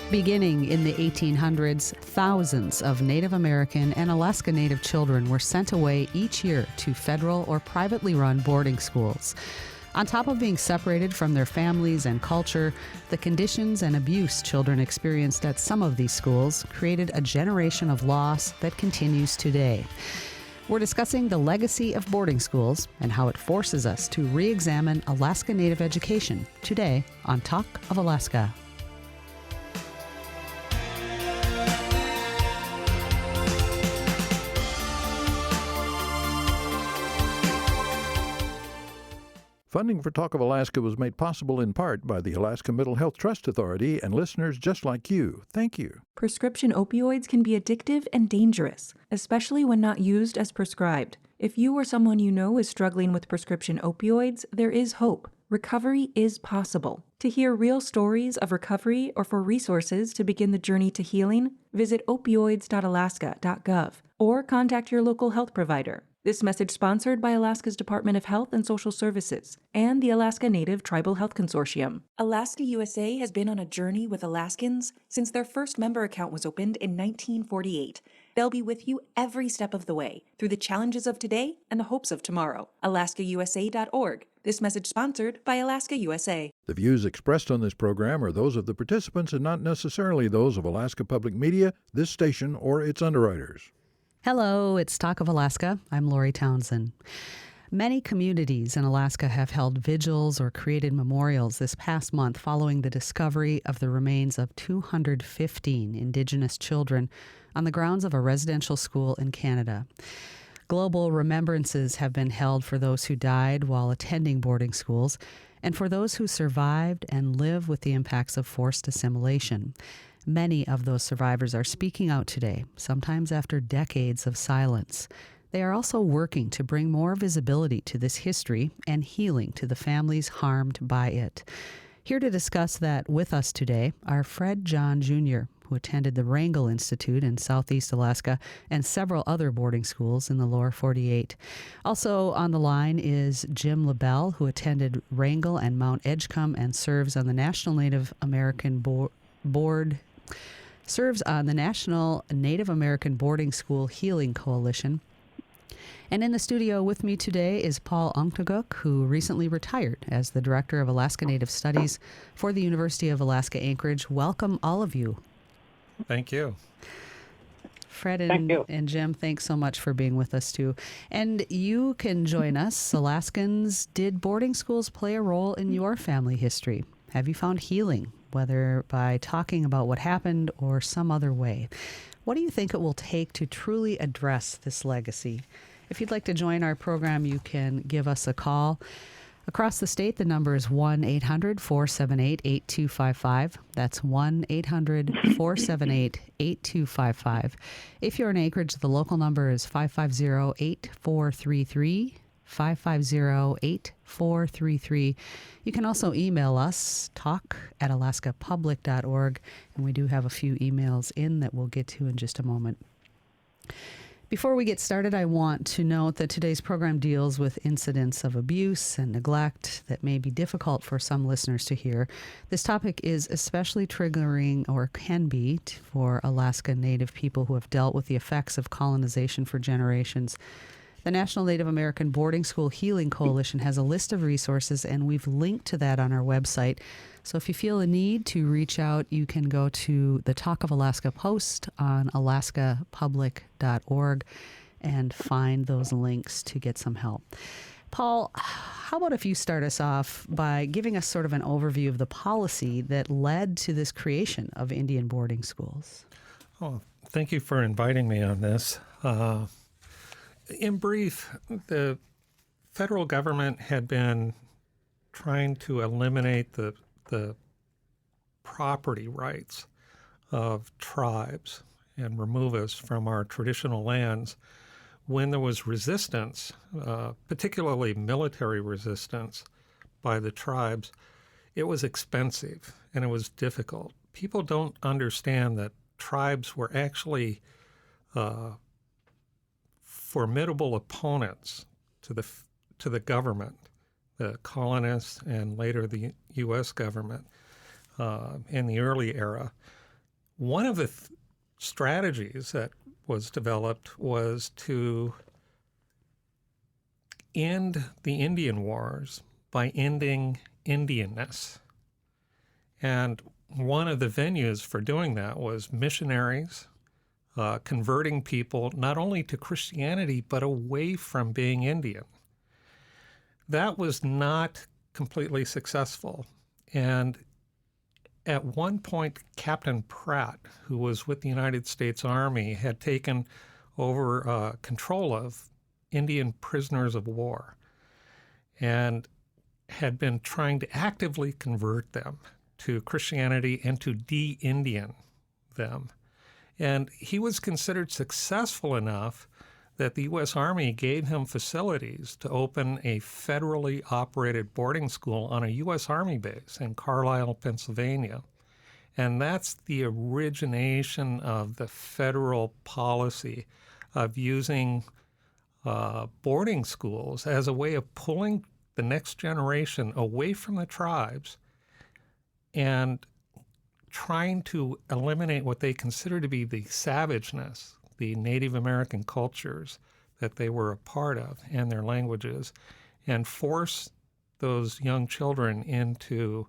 Beginning in the 1800s, thousands of Native American and Alaska Native children were sent away each year to federal or privately run boarding schools. On top of being separated from their families and culture, the conditions and abuse children experienced at some of these schools created a generation of loss that continues today. We're discussing the legacy of boarding schools and how it forces us to re-examine Alaska Native education today on Talk of Alaska. Funding for Talk of Alaska was made possible in part by the Alaska Mental Health Trust Authority and listeners just like you. Thank you. Prescription opioids can be addictive and dangerous, especially when not used as prescribed. If you or someone you know is struggling with prescription opioids, there is hope. Recovery is possible. To hear real stories of recovery or for resources to begin the journey to healing, visit opioids.alaska.gov or contact your local health provider. This message sponsored by Alaska's Department of Health and Social Services and the Alaska Native Tribal Health Consortium. Alaska USA has been on a journey with Alaskans since their first member account was opened in 1948. They'll be with you every step of the way through the challenges of today and the hopes of tomorrow. AlaskaUSA.org. This message sponsored by Alaska USA. The views expressed on this program are those of the participants and not necessarily those of Alaska Public Media, this station, or its underwriters. Hello, it's Talk of Alaska. I'm Lori Townsend. Many communities in Alaska have held vigils or created memorials this past month following the discovery of the remains of 215 Indigenous children on the grounds of a residential school in Canada. Global remembrances have been held for those who died while attending boarding schools and for those who survived and live with the impacts of forced assimilation. Many of those survivors are speaking out today, sometimes after decades of silence. They are also working to bring more visibility to this history and healing to the families harmed by it. Here to discuss that with us today are Fred John Jr., who attended the Wrangell Institute in Southeast Alaska and several other boarding schools in the lower 48. Also on the line is Jim LaBelle, who attended Wrangell and Mount Edgecombe and serves on the National Native American Boarding School Healing Coalition. And in the studio with me today is Paul Unknaguk, who recently retired as the Director of Alaska Native Studies for the University of Alaska Anchorage. Welcome, all of you. Thank you. Fred and Jim, thanks so much for being with us, too. And you can join us. Alaskans, did boarding schools play a role in your family history? Have you found healing, whether by talking about what happened or some other way? What do you think it will take to truly address this legacy? If you'd like to join our program, you can give us a call. Across the state, the number is 1-800-478-8255. That's 1-800-478-8255. If you're in Anchorage, the local number is 550-8433. 550-8433. You can also email us, talk@alaskapublic.org, and we do have a few emails in that we'll get to in just a moment. Before we get started, I want to note that today's program deals with incidents of abuse and neglect that may be difficult for some listeners to hear. This topic is especially triggering, or can be, for Alaska Native people who have dealt with the effects of colonization for generations. The National Native American Boarding School Healing Coalition has a list of resources, and we've linked to that on our website. So if you feel a need to reach out, you can go to the Talk of Alaska post on alaskapublic.org and find those links to get some help. Paul, how about if you start us off by giving us sort of an overview of the policy that led to this creation of Indian boarding schools? Oh, thank you for inviting me on this. In brief, the federal government had been trying to eliminate the property rights of tribes and remove us from our traditional lands when there was resistance, particularly military resistance by the tribes. It was expensive and it was difficult. People don't understand that tribes were actually formidable opponents to the government, the colonists, and later the U.S. government in the early era. One of the strategies that was developed was to end the Indian Wars by ending Indianness. And one of the venues for doing that was missionaries, converting people not only to Christianity, but away from being Indian. That was not completely successful. And at one point, Captain Pratt, who was with the United States Army, had taken over control of Indian prisoners of war and had been trying to actively convert them to Christianity and to de-Indian them. And he was considered successful enough that the U.S. Army gave him facilities to open a federally operated boarding school on a U.S. Army base in Carlisle, Pennsylvania. And that's the origination of the federal policy of using boarding schools as a way of pulling the next generation away from the tribes and trying to eliminate what they consider to be the savageness, the Native American cultures that they were a part of and their languages, and force those young children into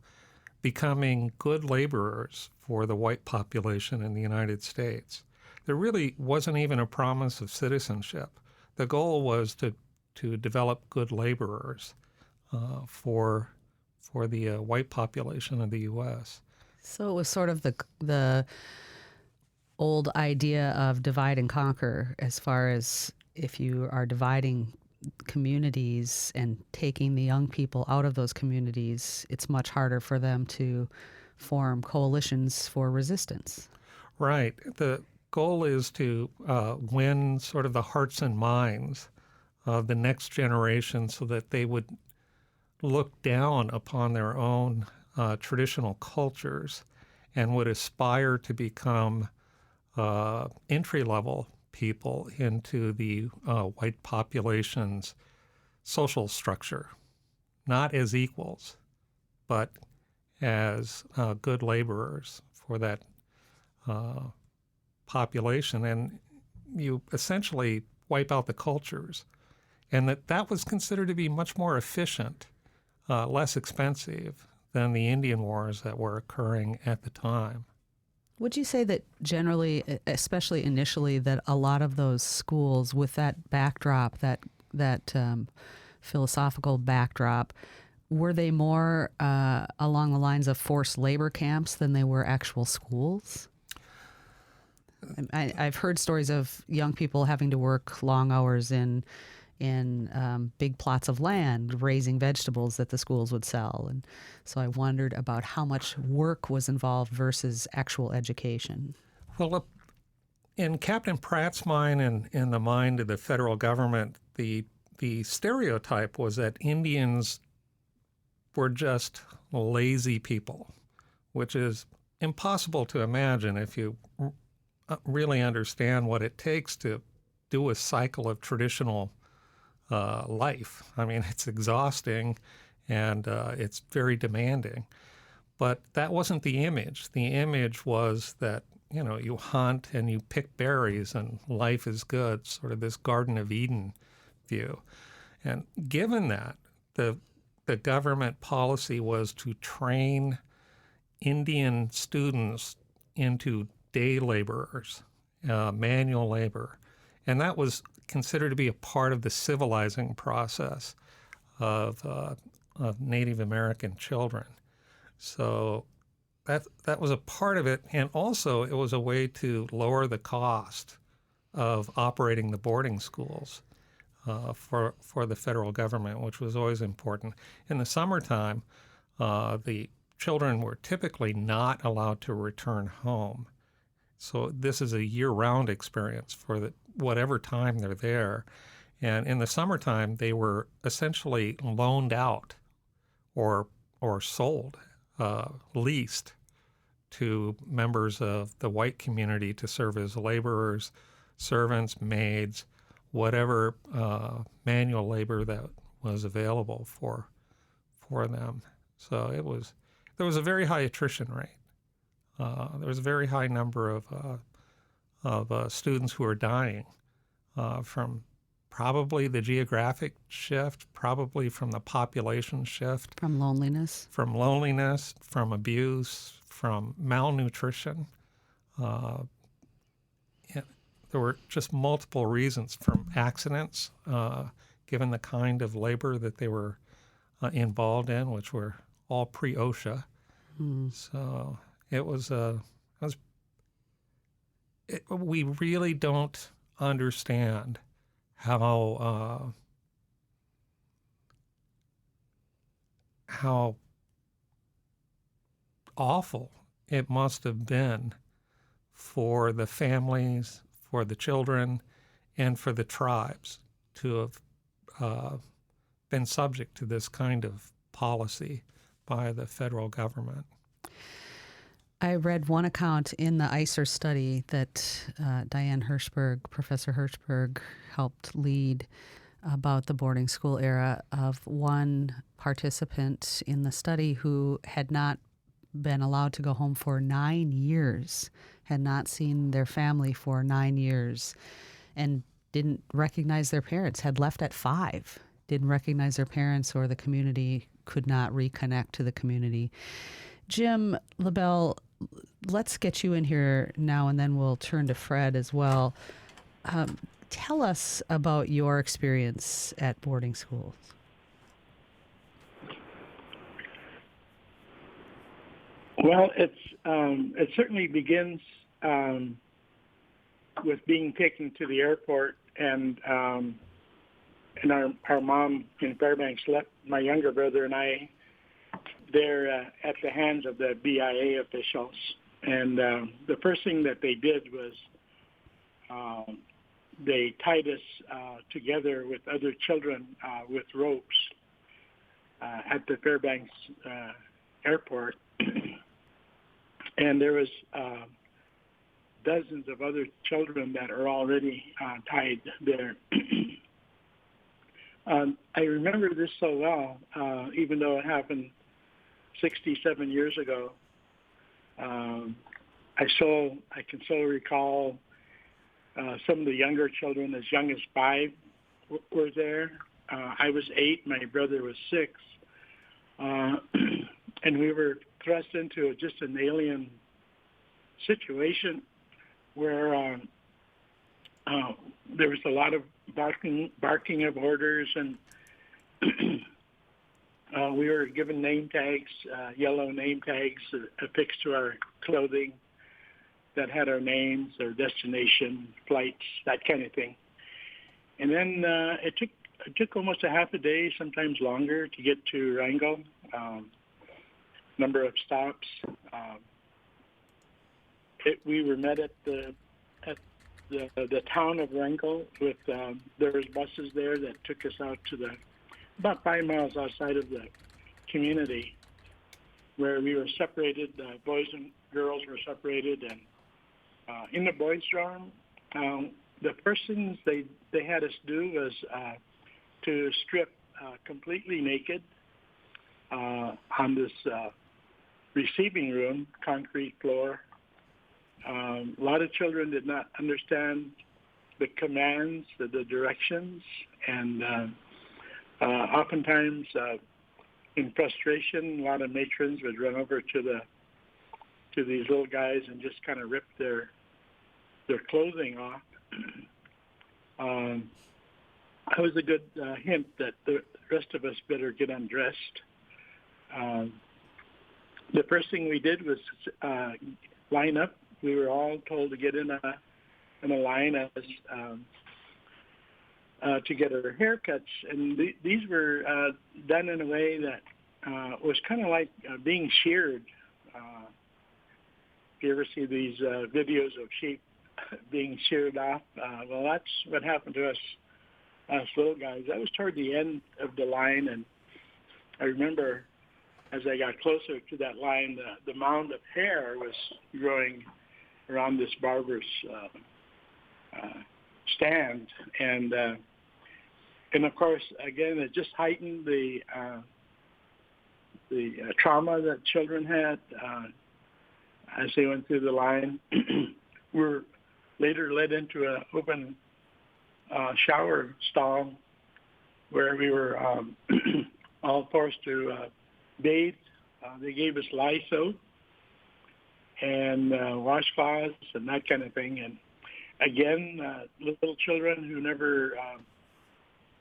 becoming good laborers for the white population in the United States. There really wasn't even a promise of citizenship. The goal was to develop good laborers for the white population of the U.S. So it was sort of the old idea of divide and conquer, as far as if you are dividing communities and taking the young people out of those communities, it's much harder for them to form coalitions for resistance. Right. The goal is to win sort of the hearts and minds of the next generation so that they would look down upon their own traditional cultures and would aspire to become entry-level people into the white population's social structure, not as equals, but as good laborers for that population. And you essentially wipe out the cultures. And that was considered to be much more efficient, less expensive than the Indian Wars that were occurring at the time. Would you say that generally, especially initially, that a lot of those schools with that backdrop, that philosophical backdrop, were they more along the lines of forced labor camps than they were actual schools? I've heard stories of young people having to work long hours in big plots of land, raising vegetables that the schools would sell. And so I wondered about how much work was involved versus actual education. Well, in Captain Pratt's mind and in the mind of the federal government, the stereotype was that Indians were just lazy people, which is impossible to imagine if you really understand what it takes to do a cycle of traditional life. I mean, it's exhausting and it's very demanding. But that wasn't the image. The image was that, you hunt and you pick berries and life is good, sort of this Garden of Eden view. And given that, the government policy was to train Indian students into day laborers, manual labor. And that was considered to be a part of the civilizing process of Native American children. So that was a part of it. And also it was a way to lower the cost of operating the boarding schools for the federal government, which was always important. In the summertime, the children were typically not allowed to return home. So this is a year-round experience for whatever time they're there. And in the summertime, they were essentially loaned out or sold, leased to members of the white community to serve as laborers, servants, maids, whatever manual labor that was available for them. So there was a very high attrition rate There was a very high number of students who were dying from probably the geographic shift, probably from the population shift. From loneliness? From loneliness, from abuse, from malnutrition. There were just multiple reasons, from accidents, given the kind of labor that they were involved in, which were all pre-OSHA. So we really don't understand how awful it must have been for the families, for the children, and for the tribes to have been subject to this kind of policy by the federal government. I read one account in the ICER study that Diane Hirschberg, Professor Hirschberg, helped lead about the boarding school era, of one participant in the study who had not been allowed to go home for 9 years, had not seen their family for 9 years, and didn't recognize their parents, had left at 5, didn't recognize their parents, or the community could not reconnect to the community. Jim LaBelle, let's get you in here now, and then we'll turn to Fred as well. Tell us about your experience at boarding schools. Well, it certainly begins with being taken to the airport, and our mom in Fairbanks left my younger brother and I there at the hands of the BIA officials. And the first thing that they did was they tied us together with other children with ropes at the Fairbanks airport. And there was dozens of other children that are already tied there. I remember this so well, even though it happened 67 years ago. I can so recall some of the younger children, as young as 5, were there. I was 8, my brother was 6, and we were thrust into just an alien situation where there was a lot of barking of orders, and we were given name tags, yellow name tags affixed to our clothing that had our names, our destination, flights, that kind of thing. And then it took almost a half a day, sometimes longer, to get to Wrangell. Number of stops. We were met at the town of Wrangell with there was buses there that took us out to about 5 miles outside of the community, where we were separated. Boys and girls were separated, and in the boys' dorm, the first things they had us do was to strip completely naked on this receiving room, concrete floor. A lot of children did not understand the commands, the directions, and oftentimes in frustration, a lot of matrons would run over to these little guys and just kind of rip their clothing off. That was a good hint that the rest of us better get undressed. The first thing we did was line up. We were all told to get in a line as to get our haircuts, and these were done in a way that was kind of like being sheared. If you ever see these videos of sheep being sheared off, well, that's what happened to us little guys. That was toward the end of the line, and I remember as I got closer to that line, the mound of hair was growing around this barber's stand, and of course, again, it just heightened the trauma that children had. as they went through the line, were later led into an open shower stall where we were all forced to bathe. They gave us lye soap and washcloths and that kind of thing. And again, little children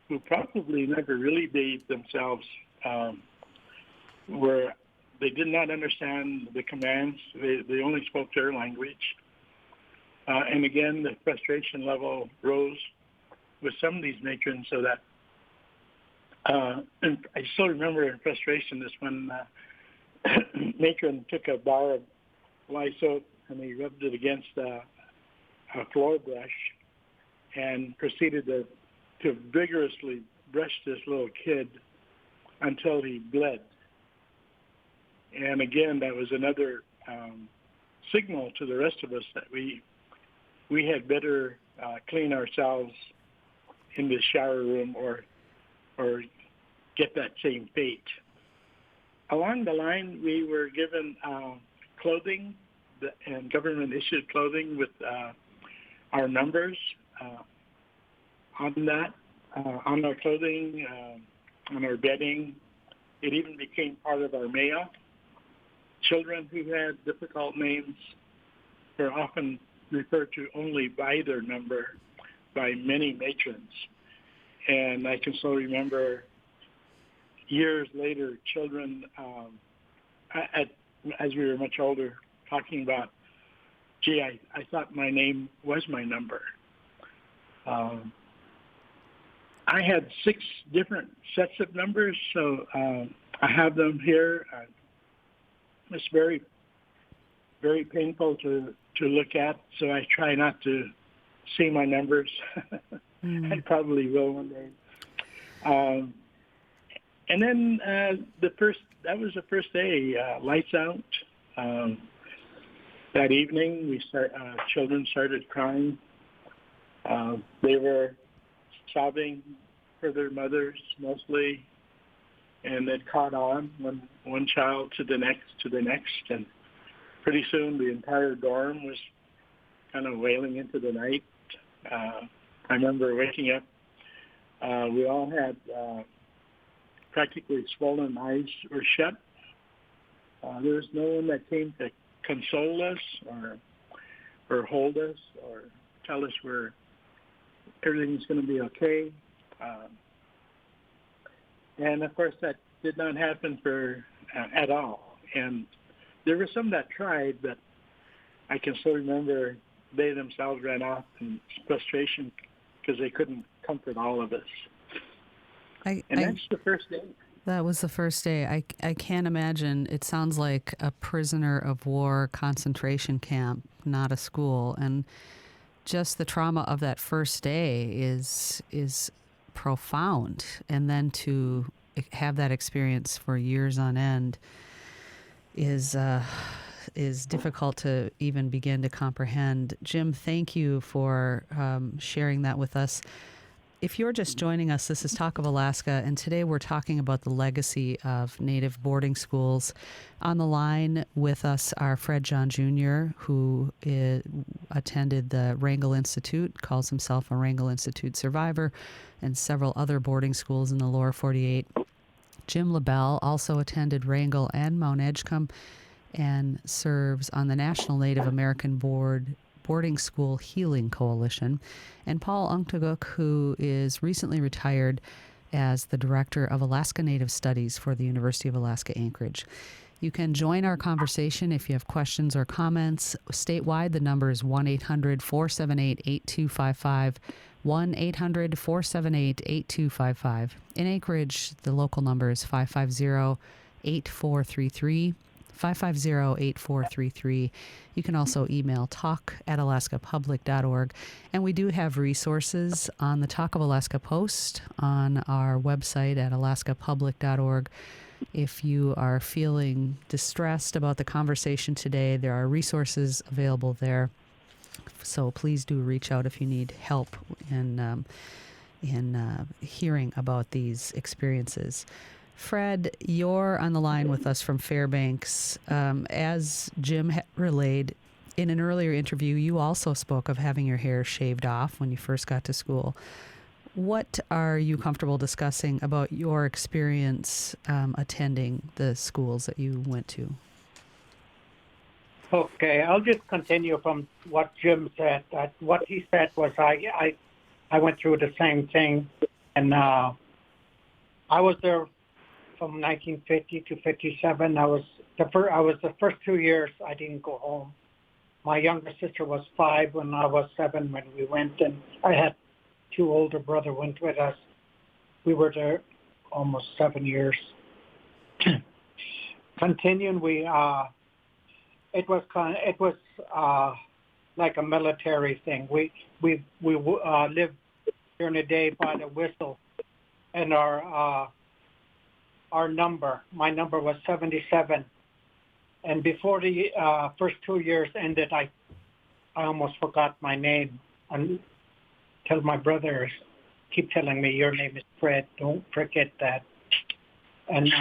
who probably never really bathed themselves, they did not understand the commands. They only spoke their language. And again, the frustration level rose with some of these matrons, so that and I still remember in frustration this one matron took a bar of lye soap and he rubbed it against a floor brush and proceeded to vigorously brush this little kid until he bled. And again, that was another signal to the rest of us that we had better clean ourselves in the shower room or get that same fate. Along the line, we were given clothing and government-issued clothing with our numbers on that, on our clothing, on our bedding. It even became part of our mail. Children who had difficult names were often referred to only by their number by many matrons. And I can still remember years later, children, as we were much older, talking about, gee, I thought my name was my number. I had 6 different sets of numbers, so I have them here. It's very, very painful to look at, so I try not to see my numbers. I probably will one day. And then that was the first day, lights out. That evening, children started crying. They were sobbing for their mothers mostly, and it caught on one child to the next, and pretty soon the entire dorm was kind of wailing into the night. I remember waking up. We all had practically swollen eyes were shut. There was no one that came to console us or hold us or tell us everything's going to be okay. And of course, that did not happen at all. And there were some that tried, but I can still remember they themselves ran off in frustration because they couldn't comfort all of us. That's the first day. That was the first day. I can't imagine. It sounds like a prisoner of war concentration camp, not a school. And just the trauma of that first day is profound. And then to have that experience for years on end is difficult to even begin to comprehend. Jim, thank you for sharing that with us. If you're just joining us, this is Talk of Alaska, and today we're talking about the legacy of Native boarding schools. On the line with us are Fred John Jr., who attended the Wrangell Institute, calls himself a Wrangell Institute survivor, and several other boarding schools in the lower 48. Jim LaBelle also attended Wrangell and Mount Edgecombe and serves on the National Native American Boarding School Healing Coalition, and Paul Ungtuguk, who is recently retired as the Director of Alaska Native Studies for the University of Alaska Anchorage. You can join our conversation if you have questions or comments. Statewide, the number is 1-800-478-8255, 1-800-478-8255. In Anchorage, the local number is 550-8433. 550-8433. You can also email talk@alaskapublic.org. And we do have resources on the Talk of Alaska post on our website at alaskapublic.org. If you are feeling distressed about the conversation today, there are resources available there. So please do reach out if you need help in hearing about these experiences. Fred, you're on the line with us from Fairbanks. As Jim relayed in an earlier interview, you also spoke of having your hair shaved off when you first got to school. What are you comfortable discussing about your experience attending the schools that you went to? Okay, I'll just continue from what Jim said. What he said was I went through the same thing, and I was there from 1950 to 57. I was the first 2 years I didn't go home. My younger sister was 5 when I was 7 when we went, and I had 2 older brothers went with us. We were there almost 7 years. Continuing, it was like a military thing. We lived during the day by the whistle, and my number was 77. And before the first 2 years ended, I almost forgot my name until my brothers keep telling me, your name is Fred, don't forget that. And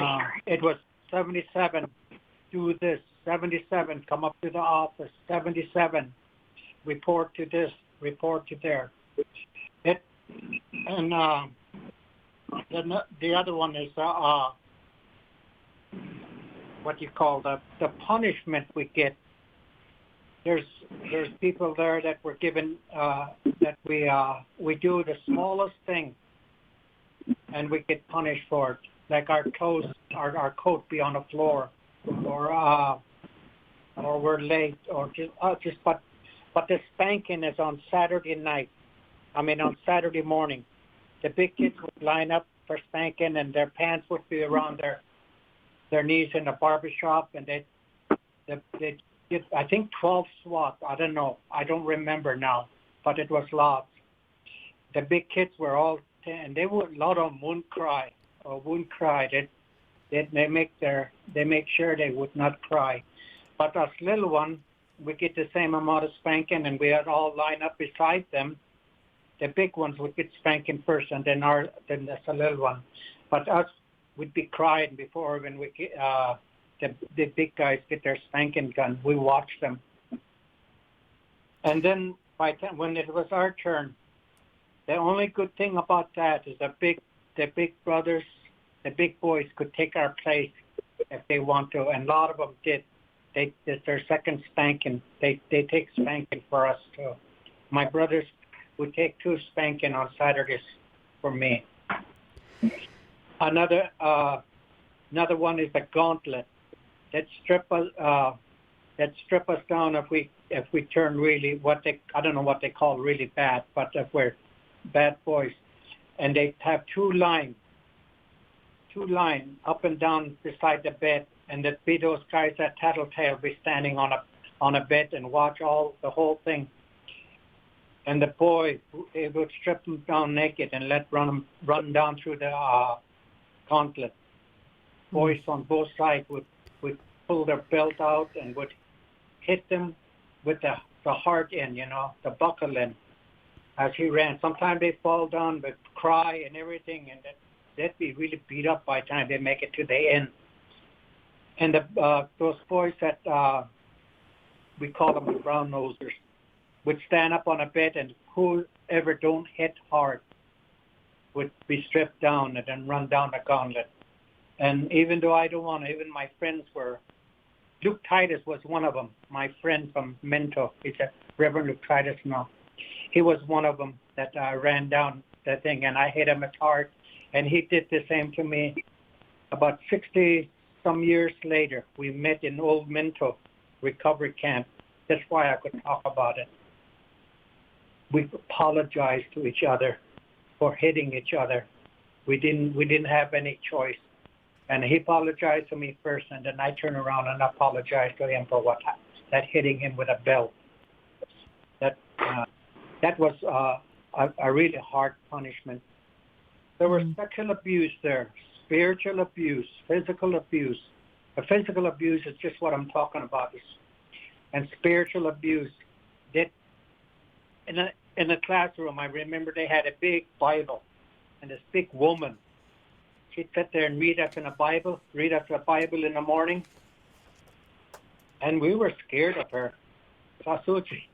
it was 77, do this, 77, come up to the office, 77, report to this, report to there. And the other one is what you call the punishment we get. There's people there that were given that we do the smallest thing, and we get punished for it. Like our toes, our coat be on the floor, or we're late, or but the spanking is on Saturday night. I mean on Saturday morning. The big kids would line up for spanking, and their pants would be around their knees in the barbershop, and they did, I think 12 swats. I don't know. I don't remember now, but it was lots. The big kids were all, and a lot of them wouldn't cry or wouldn't cry. They make sure they would not cry. But us little one, we get the same amount of spanking, and we had all line up beside them. The big ones would get spanking first, and then that's a little one. But us, we'd be crying before when we get, the big guys get their spanking gun. We watch them. And then when it was our turn, the only good thing about that is the big brothers, the big boys could take our place if they want to, and a lot of them did. It's their second spanking. They take spanking for us too. My brothers would take 2 spanking on Saturdays for me. Another one is the gauntlet. That strip us down if we turn really I don't know what they call really bad, but if we're bad boys, and they have 2 lines up and down beside the bed, and there'd be those guys that tattletale be standing on a bed and watch the whole thing. And the boy, they would strip them down naked and run down through the gauntlet. Boys on both sides would pull their belt out and would hit them with the hard end, the buckle end, as he ran. Sometimes they fall down but cry and everything, and they'd be really beat up by the time they make it to the end. And those boys that we call them the brown nosers would stand up on a bed, and whoever don't hit hard would be stripped down and then run down the gauntlet. And even though I don't want to, even my friends were, Luke Titus was one of them, my friend from Minto. He's a Reverend Luke Titus now. He was one of them that ran down the thing, and I hit him as hard, and he did the same to me. About 60-some years later, we met in Old Minto recovery camp. That's why I could talk about it. We apologized to each other for hitting each other. We didn't have any choice. And he apologized to me first, and then I turned around and apologized to him for that hitting him with a belt. That was a really hard punishment. There was sexual abuse there, spiritual abuse, physical abuse. The physical abuse is just what I'm talking about. And spiritual abuse. In the classroom, I remember they had a big Bible, and this big woman, she'd sit there and read us the Bible in the morning. And we were scared of her. So she'd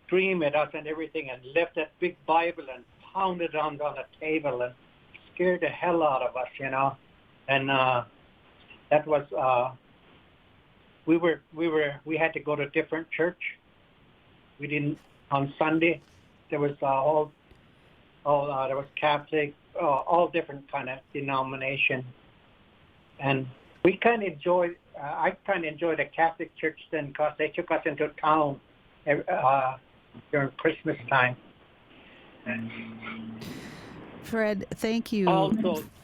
scream at us and everything and lift that big Bible and pound it on the table and scared the hell out of us, you know. And that was we had to go to different church. We didn't on Sunday. There was there was Catholic, all different kind of denomination, and we kind of enjoyed. I kind of enjoyed the Catholic church then because they took us into town during Christmas time. Fred, thank you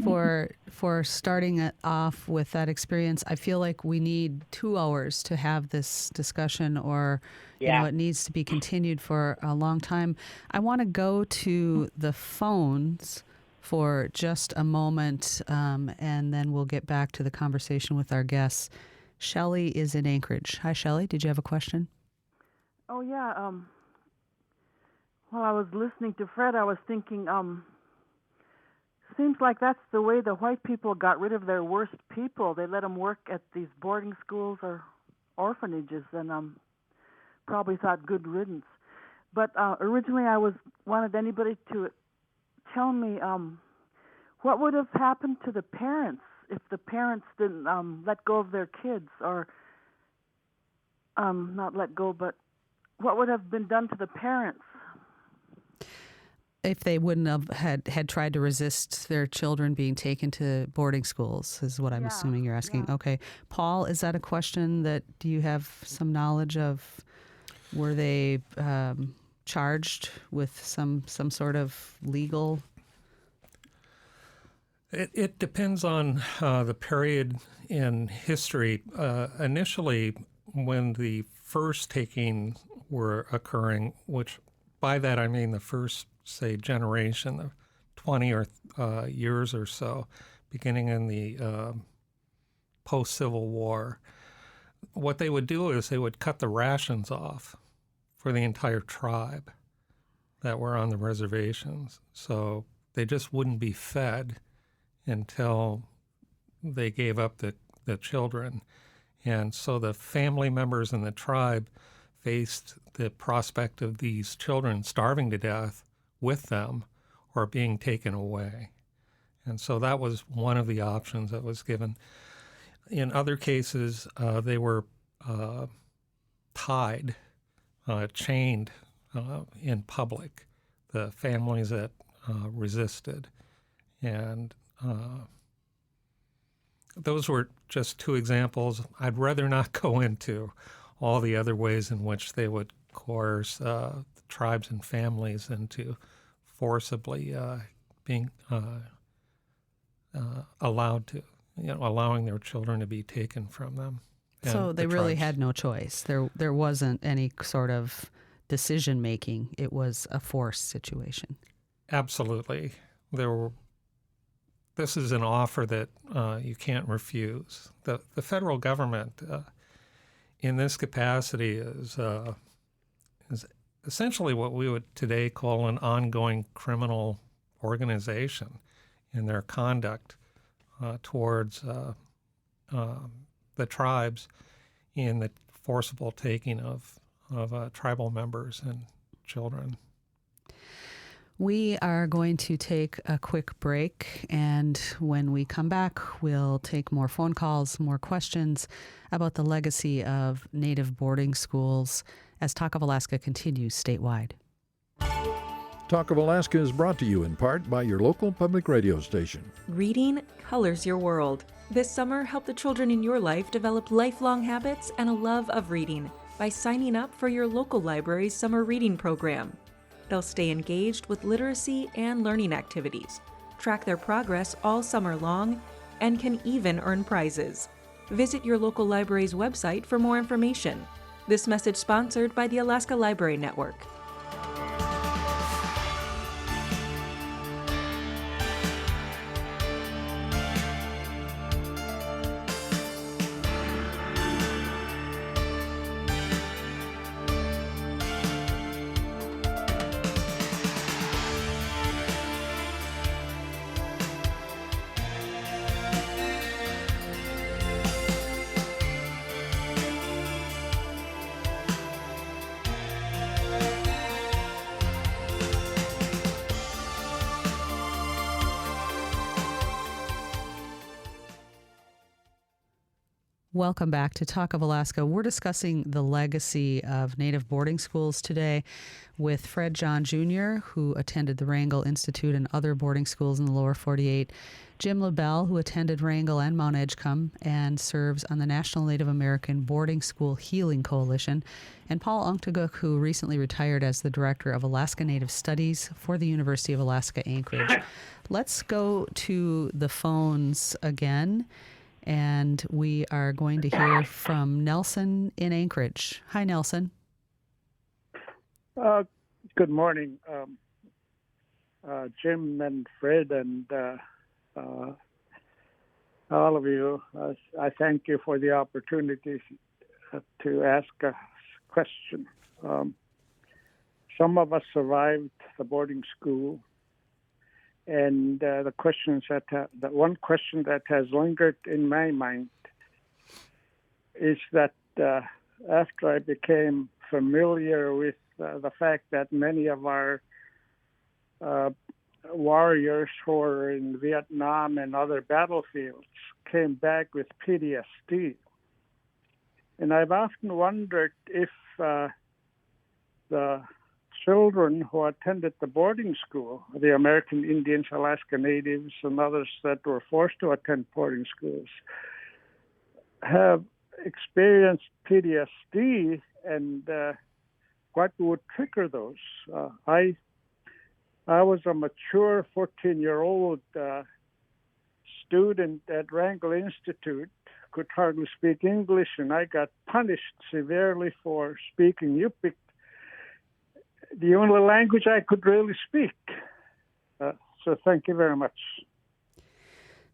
for starting it off with that experience. I feel like we need 2 hours to have this discussion, or it needs to be continued for a long time. I want to go to the phones for just a moment, and then we'll get back to the conversation with our guests. Shelley is in Anchorage. Hi, Shelley. Did you have a question? Oh, yeah. While I was listening to Fred, I was thinking, seems like that's the way the white people got rid of their worst people. They let them work at these boarding schools or orphanages, and probably thought good riddance. But originally I wanted anybody to tell me what would have happened to the parents if the parents didn't let go of their kids, or not let go, but what would have been done to the parents if they wouldn't have had tried to resist their children being taken to boarding schools, is what I'm assuming you're asking. Yeah. Okay. Paul, is that a question that do you have some knowledge of? Were they charged with some sort of legal? It depends on the period in history. Initially, when the first takings were occurring, which by that I mean the first, say, generation of 20 or years or so, beginning in the post-Civil War, what they would do is they would cut the rations off for the entire tribe that were on the reservations. So they just wouldn't be fed until they gave up the children. And so the family members in the tribe faced the prospect of these children starving to death with them or being taken away. And so that was one of the options that was given. In other cases, they were tied, chained in public, the families that resisted. And those were just two examples. I'd rather not go into all the other ways in which they would coerce the tribes and families into forcibly being allowed to, allowing their children to be taken from them. So they really had no choice. There wasn't any sort of decision making. It was a forced situation. Absolutely. This is an offer that you can't refuse. The federal government, in this capacity, is essentially what we would today call an ongoing criminal organization in their conduct towards the tribes in the forcible taking of tribal members and children. We are going to take a quick break, and when we come back, we'll take more phone calls, more questions about the legacy of Native boarding schools as Talk of Alaska continues statewide. Talk of Alaska is brought to you in part by your local public radio station. Reading colors your world. This summer, help the children in your life develop lifelong habits and a love of reading by signing up for your local library's summer reading program. They'll stay engaged with literacy and learning activities, track their progress all summer long, and can even earn prizes. Visit your local library's website for more information. This message sponsored by the Alaska Library Network. Welcome back to Talk of Alaska. We're discussing the legacy of Native boarding schools today with Fred John Jr., who attended the Wrangell Institute and other boarding schools in the lower 48, Jim LaBelle, who attended Wrangell and Mount Edgecombe and serves on the National Native American Boarding School Healing Coalition, and Paul Unkteguk, who recently retired as the Director of Alaska Native Studies for the University of Alaska Anchorage. Let's go to the phones again, and we are going to hear from Nelson in Anchorage. Hi, Nelson. Good morning, Jim and Fred and all of you. I thank you for the opportunity to ask a question. Some of us survived the boarding school, and the one question that has lingered in my mind is that after I became familiar with the fact that many of our warriors who were in Vietnam and other battlefields came back with PTSD. And I've often wondered if the children who attended the boarding school, the American Indians, Alaska Natives, and others that were forced to attend boarding schools, have experienced PTSD and what would trigger those. I was a mature 14-year-old student at Wrangell Institute, could hardly speak English, and I got punished severely for speaking Yupik, the only language I could really speak. So thank you very much.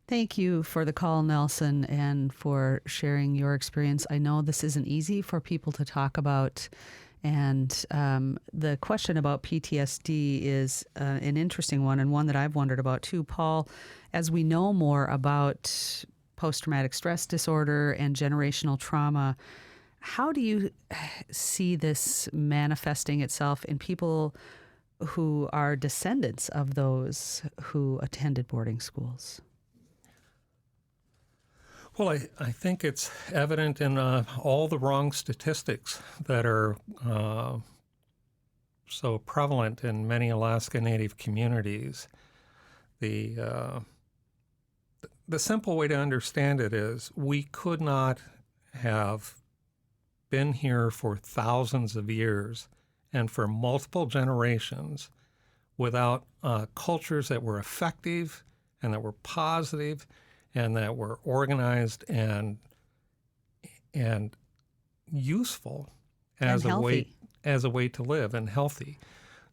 Thank you for the call, Nelson, and for sharing your experience. I know this isn't easy for people to talk about, and the question about PTSD is an interesting one, and one that I've wondered about too. Paul, as we know more about post-traumatic stress disorder and generational trauma, how do you see this manifesting itself in people who are descendants of those who attended boarding schools? Well, I think it's evident in all the wrong statistics that are so prevalent in many Alaska Native communities. The simple way to understand it is we could not have been here for thousands of years and for multiple generations without cultures that were effective and that were positive and that were organized and useful as a way to live, and healthy.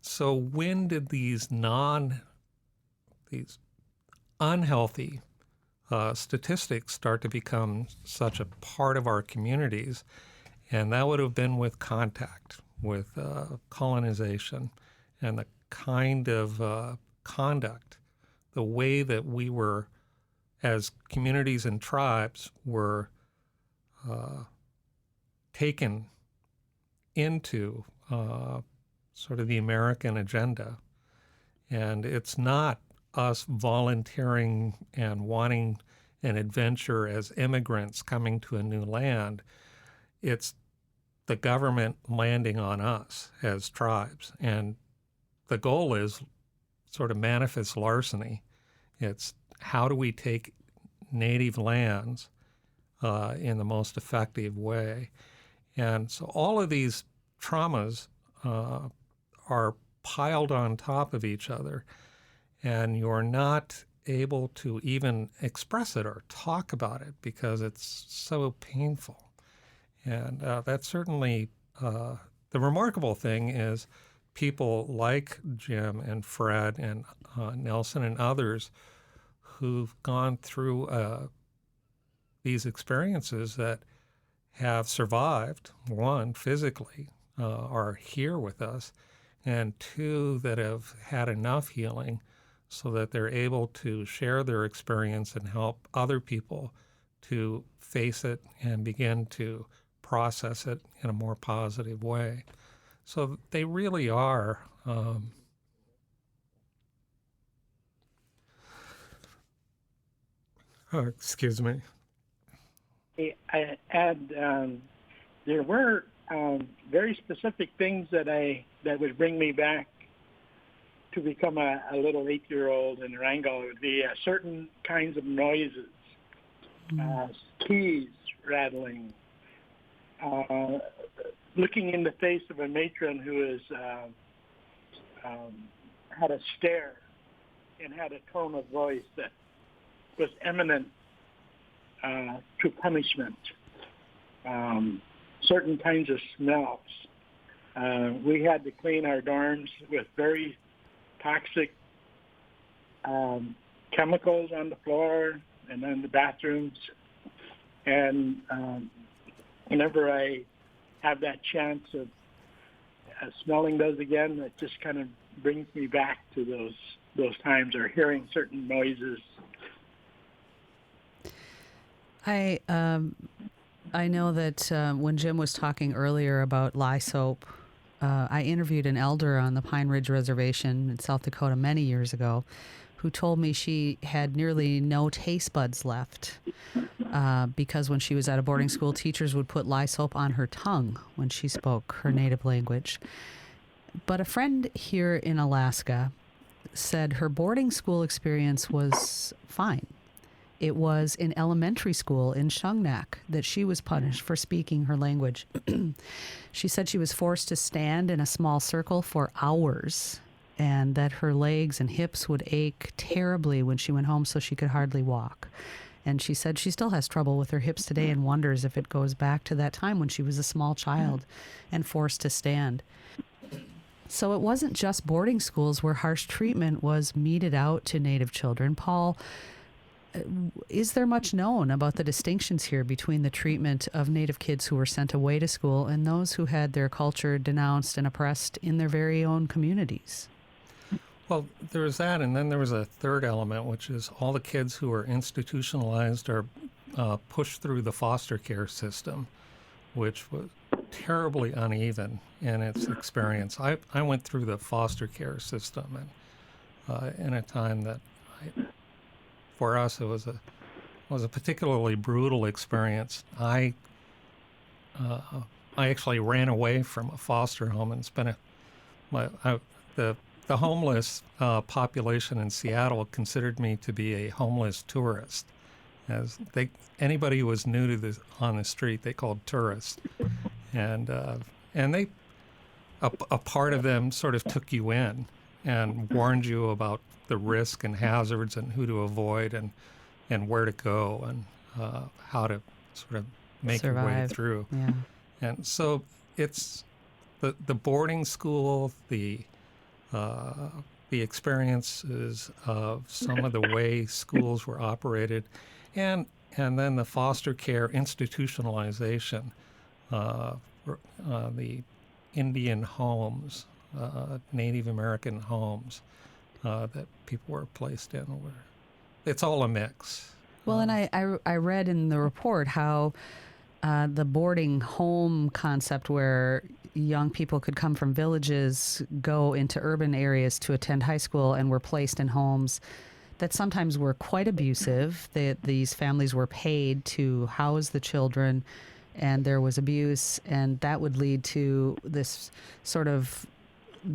So when did these unhealthy statistics start to become such a part of our communities? And that would have been with contact, with colonization, and the kind of conduct, the way that we were, as communities and tribes, were taken into sort of the American agenda. And it's not us volunteering and wanting an adventure as immigrants coming to a new land. It's the government landing on us as tribes. And the goal is sort of manifest larceny. It's how do we take native lands in the most effective way? And so all of these traumas are piled on top of each other, and you're not able to even express it or talk about it because it's so painful. And that's certainly the remarkable thing is people like Jim and Fred and Nelson and others who've gone through these experiences that have survived, one, physically, are here with us, and two, that have had enough healing so that they're able to share their experience and help other people to face it and begin to process it in a more positive way. So they really are excuse me. I add there were very specific things that would bring me back to become a little 8-year-old in Wrangell. It would be certain kinds of noises, keys rattling, looking in the face of a matron who is had a stare and had a tone of voice that was eminent to punishment. Certain kinds of smells. We had to clean our dorms with very toxic chemicals on the floor and then the bathrooms. And whenever I have that chance of smelling those again, it just kind of brings me back to those times, or hearing certain noises. I know that when Jim was talking earlier about lye soap, I interviewed an elder on the Pine Ridge Reservation in South Dakota many years ago who told me she had nearly no taste buds left because when she was at a boarding school, teachers would put lye soap on her tongue when she spoke her native language. But a friend here in Alaska said her boarding school experience was fine. It was in elementary school in Shungnak that she was punished for speaking her language. She said she was forced to stand in a small circle for hours and that her legs and hips would ache terribly when she went home, so she could hardly walk. And she said she still has trouble with her hips today and wonders if it goes back to that time when she was a small child and forced to stand. So it wasn't just boarding schools where harsh treatment was meted out to Native children. Paul, is there much known about the distinctions here between the treatment of Native kids who were sent away to school and those who had their culture denounced and oppressed in their very own communities? Well, there was that, and then there was a third element, which is all the kids who were institutionalized or pushed through the foster care system, which was terribly uneven in its experience. I went through the foster care system, and in a time that for us, it was a particularly brutal experience. I actually ran away from a foster home and spent the homeless population in Seattle considered me to be a homeless tourist, as anybody who was new to on the street they called tourist, and they a part of them sort of took you in and warned you about the risk and hazards and who to avoid and where to go and how to sort of make your way through. Yeah. And so it's the boarding school, the experiences of some of the way schools were operated, and then the foster care institutionalization, the Indian homes, Native American homes that people were placed in. It's all a mix. Well, and I read in the report how the boarding home concept where young people could come from villages, go into urban areas to attend high school, and were placed in homes that sometimes were quite abusive. These families were paid to house the children, and there was abuse, and that would lead to this sort of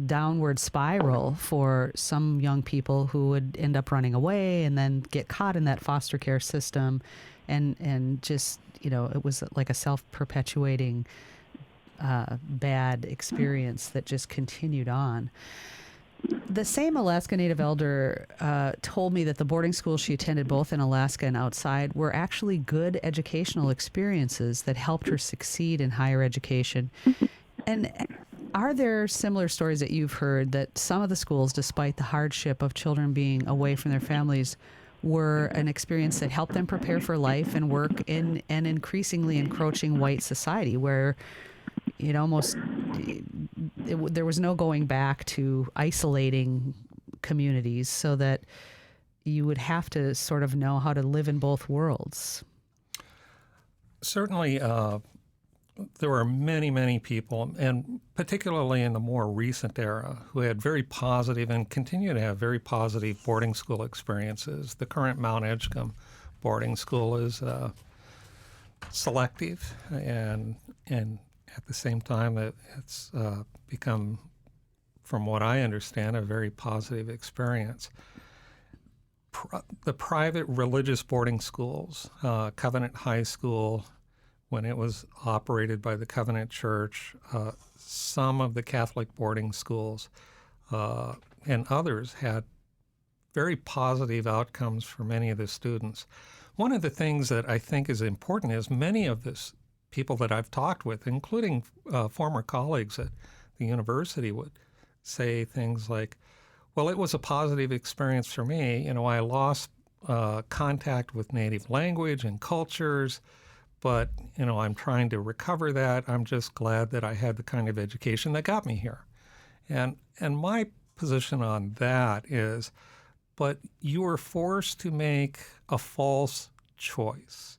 downward spiral for some young people who would end up running away and then get caught in that foster care system, and just, it was like a self-perpetuating bad experience that just continued on. The same Alaska Native elder told me that the boarding schools she attended, both in Alaska and outside, were actually good educational experiences that helped her succeed in higher education. And are there similar stories that you've heard that some of the schools, despite the hardship of children being away from their families, were an experience that helped them prepare for life and work in an increasingly encroaching white society where there was no going back to isolating communities, so that you would have to sort of know how to live in both worlds? Certainly, there were many, many people, and particularly in the more recent era, who had very positive and continue to have very positive boarding school experiences. The current Mount Edgecombe boarding school is selective, and at the same time, it's become, from what I understand, a very positive experience. The private religious boarding schools, Covenant High School, when it was operated by the Covenant Church, some of the Catholic boarding schools, and others had very positive outcomes for many of the students. One of the things that I think is important is many of the people that I've talked with, including former colleagues at the university, would say things like, well, it was a positive experience for me. You know, I lost contact with native language and cultures, but, you know, I'm trying to recover that. I'm just glad that I had the kind of education that got me here. And my position on that is, but you were forced to make a false choice,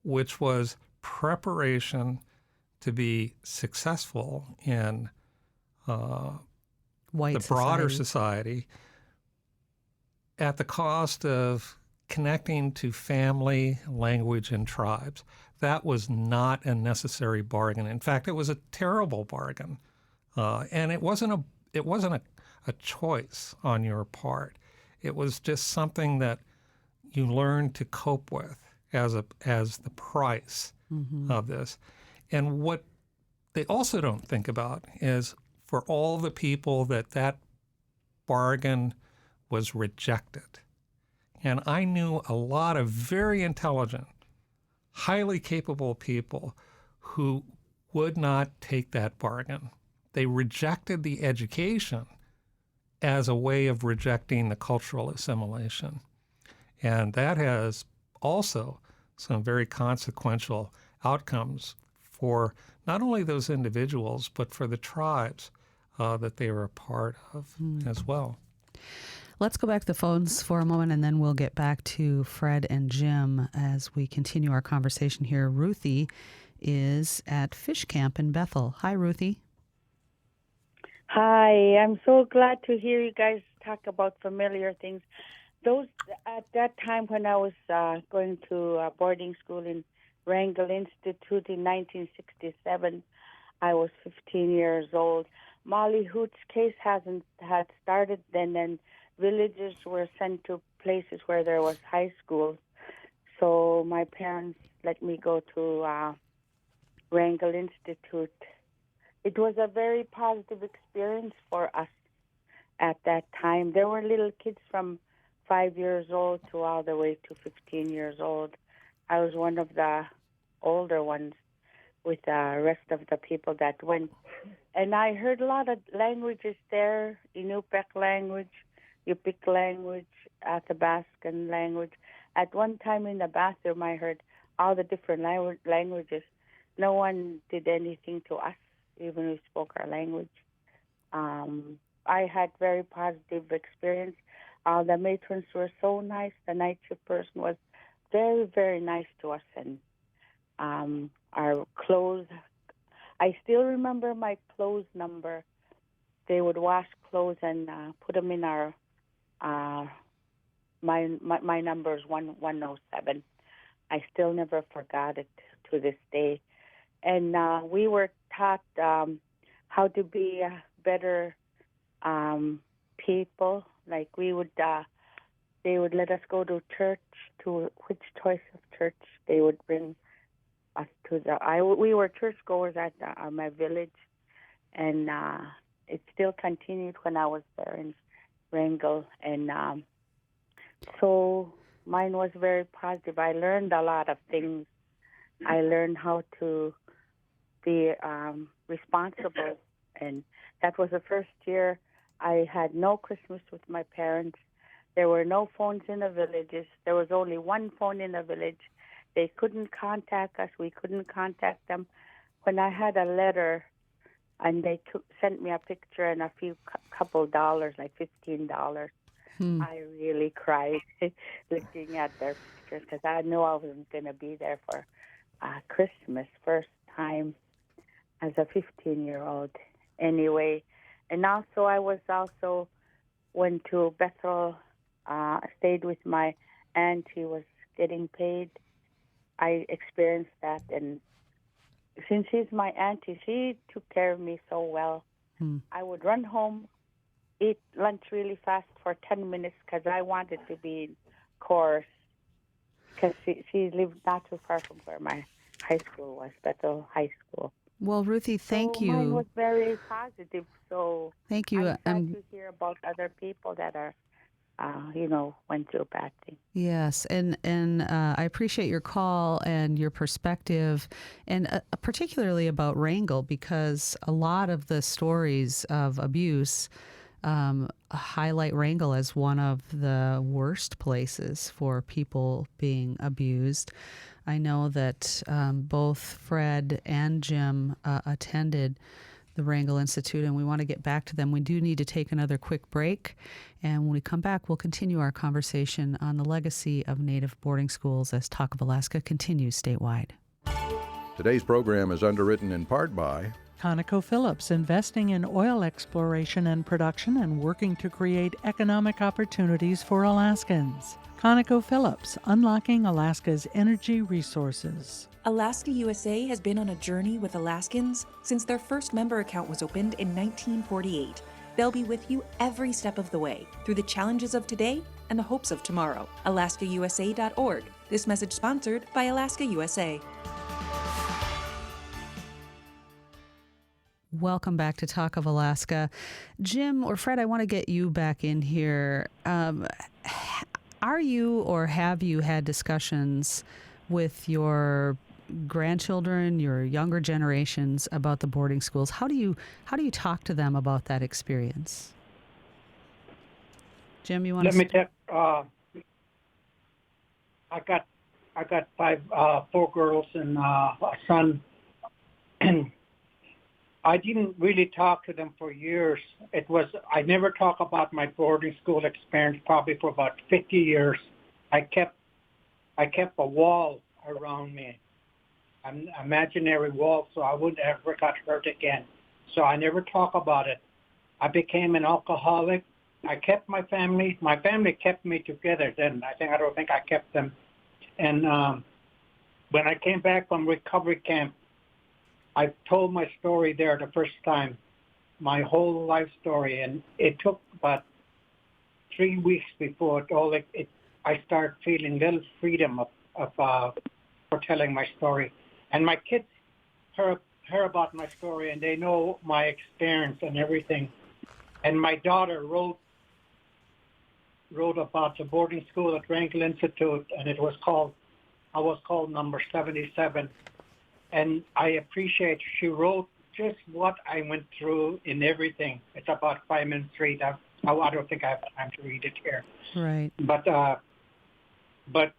which was preparation to be successful in the broader society at the cost of connecting to family, language, and tribes. That was not a necessary bargain. In fact, it was a terrible bargain, and it wasn't a choice on your part. It was just something that you learned to cope with as the price of this. And what they also don't think about is for all the people that bargain was rejected. And I knew a lot of very intelligent, highly capable people who would not take that bargain. They rejected the education as a way of rejecting the cultural assimilation. And that has also some very consequential outcomes for not only those individuals, but for the tribes that they were a part of as well. Let's go back to the phones for a moment, and then we'll get back to Fred and Jim as we continue our conversation here. Ruthie is at Fish Camp in Bethel. Hi, Ruthie. Hi, I'm so glad to hear you guys talk about familiar things. Those at that time when I was going to boarding school in Wrangell Institute in 1967, I was 15 years old. Molly Hoot's case had started then, and villages were sent to places where there was high schools. So my parents let me go to Wrangell Institute. It was a very positive experience for us at that time. There were little kids from 5 years old to all the way to 15 years old. I was one of the older ones with the rest of the people that went. And I heard a lot of languages there, Inupiaq language, Yupik language, Athabascan language. At one time in the bathroom, I heard all the different languages. No one did anything to us, even if we spoke our language. I had very positive experience. The matrons were so nice. The night shift person was very, very nice to us. And our clothes, I still remember my clothes number. They would wash clothes and put them in our, my number is 107. I still never forgot it to this day. And we were taught how to be better people. Like they would let us go to church, to which choice of church they would bring us to. We were churchgoers at my village, and it still continued when I was there in Wrangell. And so mine was very positive. I learned a lot of things. I learned how to be responsible, and that was the first year I had no Christmas with my parents. There were no phones in the villages. There was only one phone in the village. They couldn't contact us. We couldn't contact them. When I had a letter, and they sent me a picture and a couple dollars, like $15, I really cried looking at their pictures because I knew I wasn't going to be there for Christmas, first time as a 15-year-old. Anyway, and also I went to Bethel, stayed with my aunt. She was getting paid, I experienced that. And since she's my auntie, she took care of me so well. I would run home, eat lunch really fast for 10 minutes because I wanted to be in course, because she lived not too far from where my high school was, Bethel High School. Well, Ruthie, thank you. Mine was very positive, so thank you. I'm sad to hear about other people that are, went through bad things. Yes, and I appreciate your call and your perspective, and particularly about Wrangell, because a lot of the stories of abuse highlight Wrangell as one of the worst places for people being abused. I know that both Fred and Jim attended the Wrangell Institute, and we want to get back to them. We do need to take another quick break, and when we come back, we'll continue our conversation on the legacy of Native boarding schools as Talk of Alaska continues statewide. Today's program is underwritten in part by ConocoPhillips, investing in oil exploration and production and working to create economic opportunities for Alaskans. ConocoPhillips, unlocking Alaska's energy resources. Alaska USA has been on a journey with Alaskans since their first member account was opened in 1948. They'll be with you every step of the way through the challenges of today and the hopes of tomorrow. AlaskaUSA.org. This message sponsored by Alaska USA. Welcome back to Talk of Alaska. Jim or Fred, I want to get you back in here. Are you or have you had discussions with your grandchildren, your younger generations about the boarding schools? How do you talk to them about that experience? Jim, you want Let to? me tell. I got four girls and a son, and I didn't really talk to them for years. I never talk about my boarding school experience probably for about 50 years. I kept a wall around me, an imaginary wall, so I wouldn't ever got hurt again. So I never talk about it. I became an alcoholic. I kept my family. My family kept me together then. I don't think I kept them. And when I came back from recovery camp, I told my story there the first time, my whole life story, and it took about 3 weeks before I started feeling little freedom of telling my story. And my kids hear about my story, and they know my experience and everything. And my daughter wrote about the boarding school at Wrangell Institute, and I was called number 77. And I appreciate she wrote just what I went through in everything. It's about 5 minutes read. I don't think I have time to read it here. Right. But the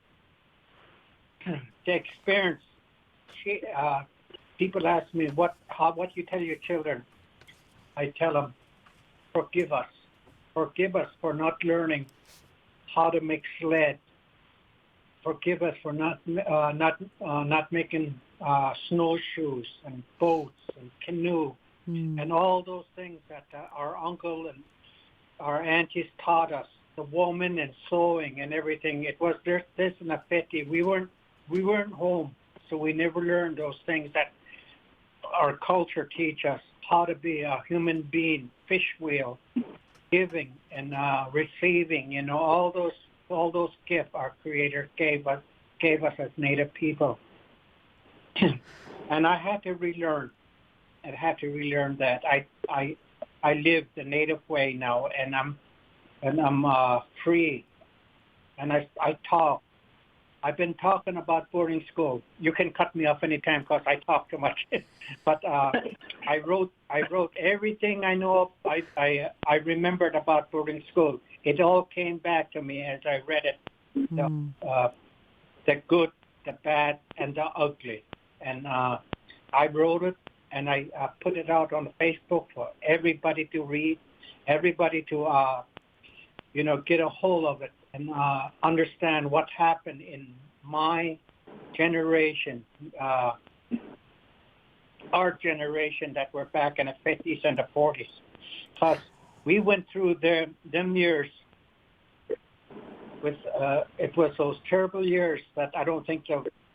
experience. People ask me what you tell your children. I tell them, forgive us for not learning how to make sled. Forgive us for not making snowshoes and boats and canoe and all those things that our uncle and our aunties taught us. The woman and sewing and everything. It was this and a 50. We weren't home, so we never learned those things that our culture teach us. How to be a human being, fish wheel, giving and receiving. All those gifts our Creator gave us as Native people. And I had to relearn. That. I live the Native way now, and I'm free. And I talk. I've been talking about boarding school. You can cut me off anytime because I talk too much. But I wrote everything I know. I remembered about boarding school. It all came back to me as I read it. The good, the bad, and the ugly. And I wrote it, and I put it out on Facebook for everybody to read, everybody to get a hold of it and understand what happened in my generation, our generation that were back in the 50s and the 40s. Because we went through them years with, it was those terrible years that I don't think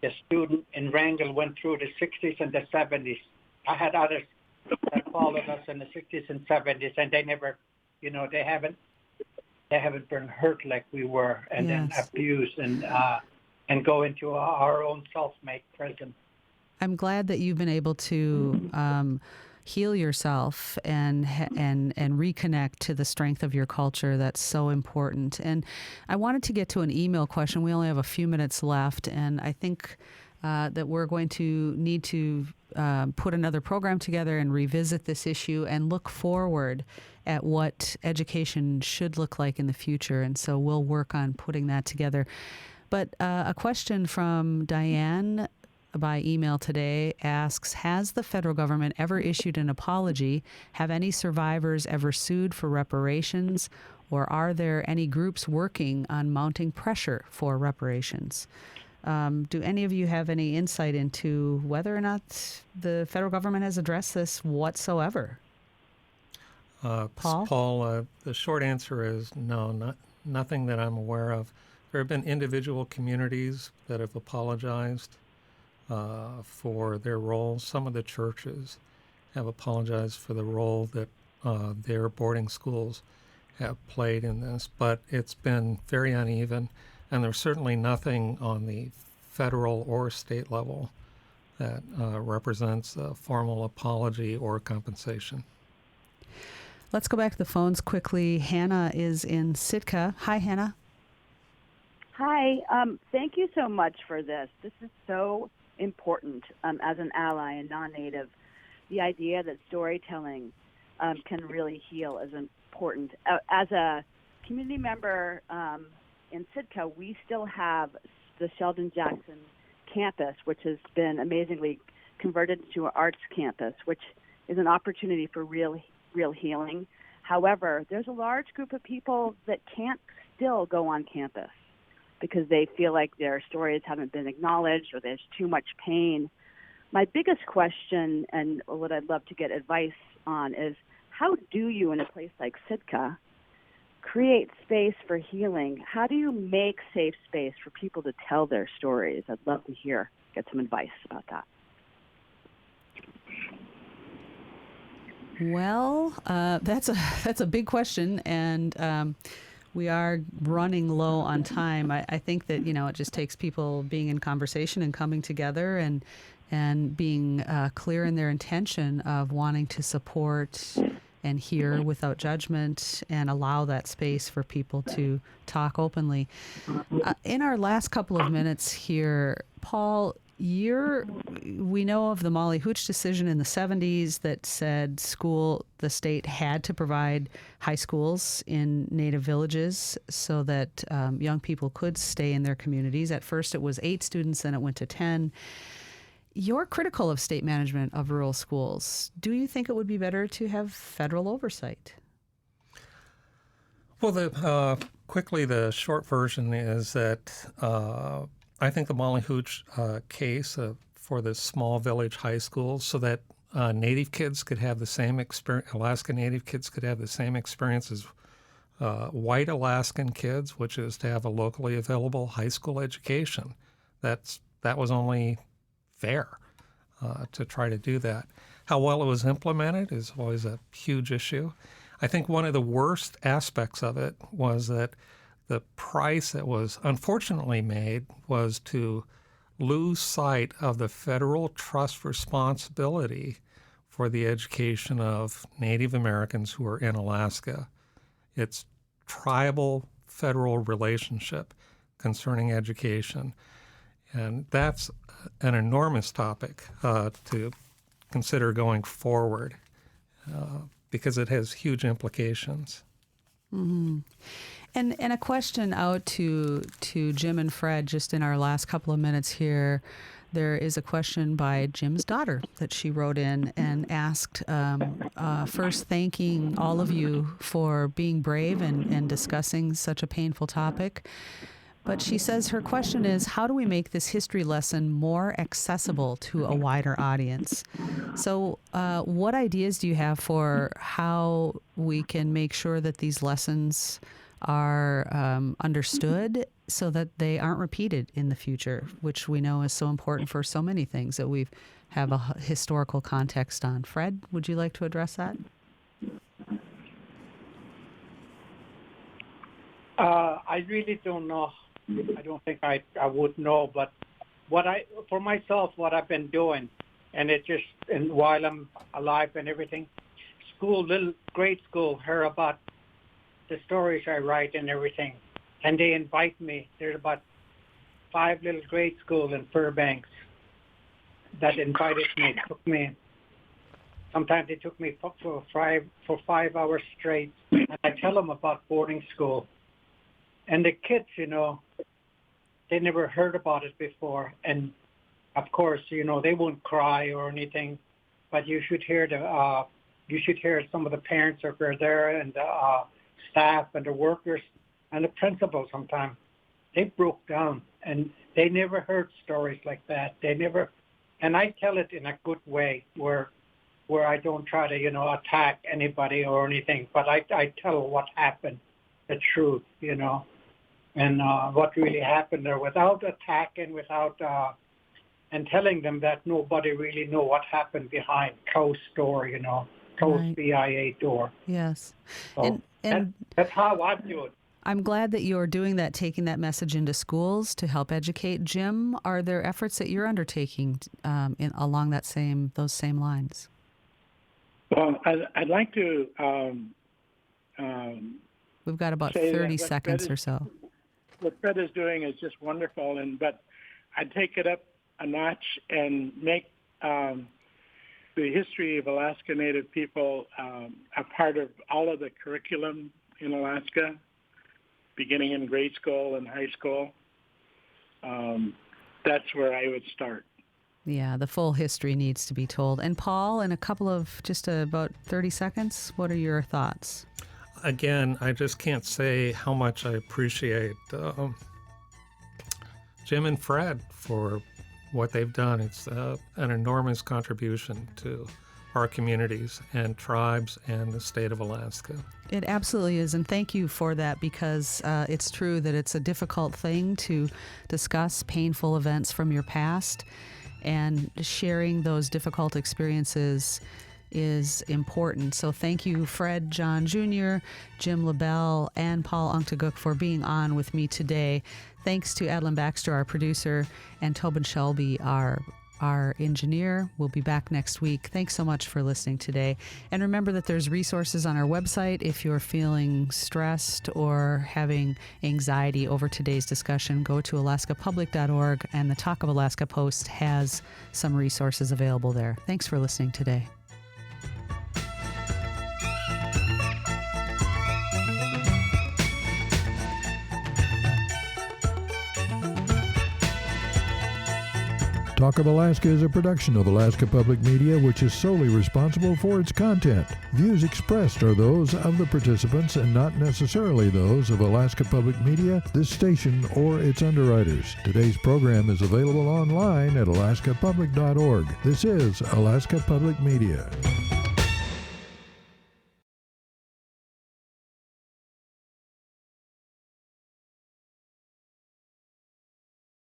the student in Wrangell went through the 60s and the 70s. I had others that followed us in the 60s and 70s, and they never, they haven't been hurt like we were, and then abused and go into our own self-made prison. I'm glad that you've been able to heal yourself and reconnect to the strength of your culture. That's so important. And I wanted to get to an email question. We only have a few minutes left, and I think that we're going to need to put another program together and revisit this issue and look forward at what education should look like in the future. And so we'll work on putting that together. But a question from Diane by email today asks, has the federal government ever issued an apology? Have any survivors ever sued for reparations? Or are there any groups working on mounting pressure for reparations? Do any of you have any insight into whether or not the federal government has addressed this whatsoever? Paul, the short answer is no, nothing that I'm aware of. There have been individual communities that have apologized for their roles. Some of the churches have apologized for the role that their boarding schools have played in this, but it's been very uneven, and there's certainly nothing on the federal or state level that represents a formal apology or compensation. Let's go back to the phones quickly. Hannah is in Sitka. Hi, Hannah. Hi. Thank you so much for this. This is so important as an ally and non-native. The idea that storytelling can really heal is important. As a community member in Sitka, we still have the Sheldon Jackson campus, which has been amazingly converted to an arts campus, which is an opportunity for real healing. However, there's a large group of people that can't still go on campus because they feel like their stories haven't been acknowledged or there's too much pain. My biggest question, and what I'd love to get advice on, is how do you, in a place like Sitka, create space for healing? How do you make safe space for people to tell their stories? I'd love to get some advice about that. Well, that's a big question, and we are running low on time. I think that it just takes people being in conversation and coming together and being clear in their intention of wanting to support and hear without judgment and allow that space for people to talk openly. In our last couple of minutes here, Paul, we know of the Molly Hooch decision in the 70s that said the state had to provide high schools in Native villages so that young people could stay in their communities. At first it was 8 students, then it went to 10. You're critical of state management of rural schools. Do you think it would be better to have federal oversight? Well, quickly, the short version is that I think the Molly Hooch case for the small village high schools so that Native kids could have the same experience, Alaska Native kids could have the same experience as white Alaskan kids, which is to have a locally available high school education. That was only fair to try to do that. How well it was implemented is always a huge issue. I think one of the worst aspects of it was that the price that was unfortunately made was to lose sight of the federal trust responsibility for the education of Native Americans who are in Alaska. It's tribal federal relationship concerning education. And that's an enormous topic to consider going forward because it has huge implications. Mm-hmm. And a question out to Jim and Fred just in our last couple of minutes here. There is a question by Jim's daughter that she wrote in and asked, first thanking all of you for being brave and discussing such a painful topic. But she says her question is, how do we make this history lesson more accessible to a wider audience? So what ideas do you have for how we can make sure that these lessons are understood so that they aren't repeated in the future, which we know is so important for so many things that we have a historical context on. Fred, would you like to address that? I really don't know. I don't think I would know, but for myself, what I've been doing, and while I'm alive and everything, grade school, hear about the stories I write and everything, and they invite me. There's about 5 little grade schools in Fairbanks that invited me. Sometimes they took me for 5 hours straight, and I tell them about boarding school. And the kids, they never heard about it before. And of course, they won't cry or anything, but you should hear some of the parents that were there, and the staff and the workers and the principal. Sometimes they broke down, and they never heard stories like that. And I tell it in a good way where I don't try to, attack anybody or anything, but I tell what happened, the truth, and what really happened there, without attacking, and telling them that nobody really know what happened behind closed door, closed Right. BIA door. Yes. So that's how I do it. I'm glad that you're doing that, taking that message into schools to help educate. Jim, are there efforts that you're undertaking along those same lines? Well, I'd like to We've got about say that 30 what seconds Fred or so. What Fred is doing is just wonderful, but I'd take it up a notch and make the history of Alaska Native people a part of all of the curriculum in Alaska, beginning in grade school and high school. That's where I would start. Yeah, the full history needs to be told. And Paul, in a couple of just about 30 seconds, what are your thoughts? Again, I just can't say how much I appreciate Jim and Fred for what they've done. It's an enormous contribution to our communities and tribes and the state of Alaska. It absolutely is, and thank you for that, because it's true that it's a difficult thing to discuss painful events from your past, and sharing those difficult experiences is important. So thank you, Fred John Jr., Jim LaBelle, and Paul Unctaguk for being on with me today. Thanks to Adeline Baxter, our producer, and Tobin Shelby, our engineer. We'll be back next week. Thanks so much for listening today. And remember that there's resources on our website if you're feeling stressed or having anxiety over today's discussion. Go to alaskapublic.org, and the Talk of Alaska Post has some resources available there. Thanks for listening today. Talk of Alaska is a production of Alaska Public Media, which is solely responsible for its content. Views expressed are those of the participants and not necessarily those of Alaska Public Media, this station, or its underwriters. Today's program is available online at alaskapublic.org. This is Alaska Public Media.